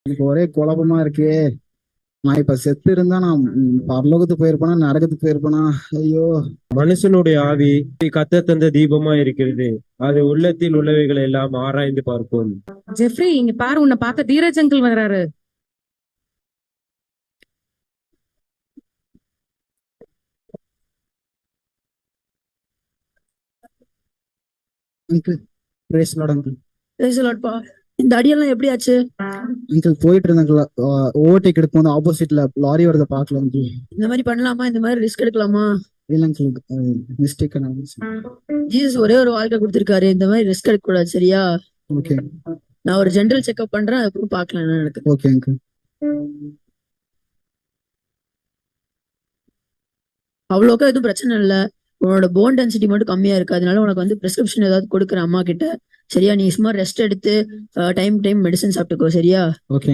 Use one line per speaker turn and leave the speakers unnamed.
எனக்கு ஒரே குழப்பமா இருக்கே. நான் இப்ப செத்து இருந்தா நான் பரலோகத்துக்கு போயிருப்பேனா நரகத்துக்கு போயிருப்பேனா? ஐயோ.
மனுஷனுடைய ஆவி கத்த தந்த தீபமா இருக்கிறது. அது உள்ளத்தில் உள்ளவைகளை எல்லாம் ஆராய்ந்து பார்க்கும்.
ஜெஃப்ரி, இங்க பாரு, உன்னை பார்க்க தீரஜ் அங்கிள் வர்றாரு.
Uncle, praise Lord uncle.
பேசலாட்பா. இந்த அடியெல்லாம் எப்படி ஆச்சு?
அங்கிள் போயிட்டு இருந்தாங்களா, ஓவர்டேக் எடுக்கும் போது ஆப்போசிட்ல லாரி வரத பாக்கல அங்கிள்.
இந்த மாதிரி பண்ணலாமா? இந்த மாதிரி ரிஸ்க் எடுக்கலாமா?
இல்ல அங்கிள், மிஸ்டேக்.
ஜீசஸ் ஒரே ஒரு வாழ்க்கை கொடுத்திருக்காரு, இந்த மாதிரி ரிஸ்க் எடுக்க கூடாது, சரியா?
ஓகே.
நான் ஒரு ஜெனரல் செக்அப் பண்றேன், அதுக்கப்புறம் பாக்கலாம் என்ன நடக்குது.
Okay uncle.
அவ்வளோக்கா எதுவும் பிரச்சனை இல்ல. உன்னோட போன் டென்சிட்டி மட்டும் கம்மியா இருக்கு. அதனால உனக்கு வந்து பிரிஸ்கிரிப்ஷன் ஏதாவது கொடுக்குற அம்மா கிட்ட, சரியா? நீ சும்மா ரெஸ்ட் எடுத்து டைம் மெடிசன் சாப்பிட்டுக்கோ, சரியா?
ஓகே.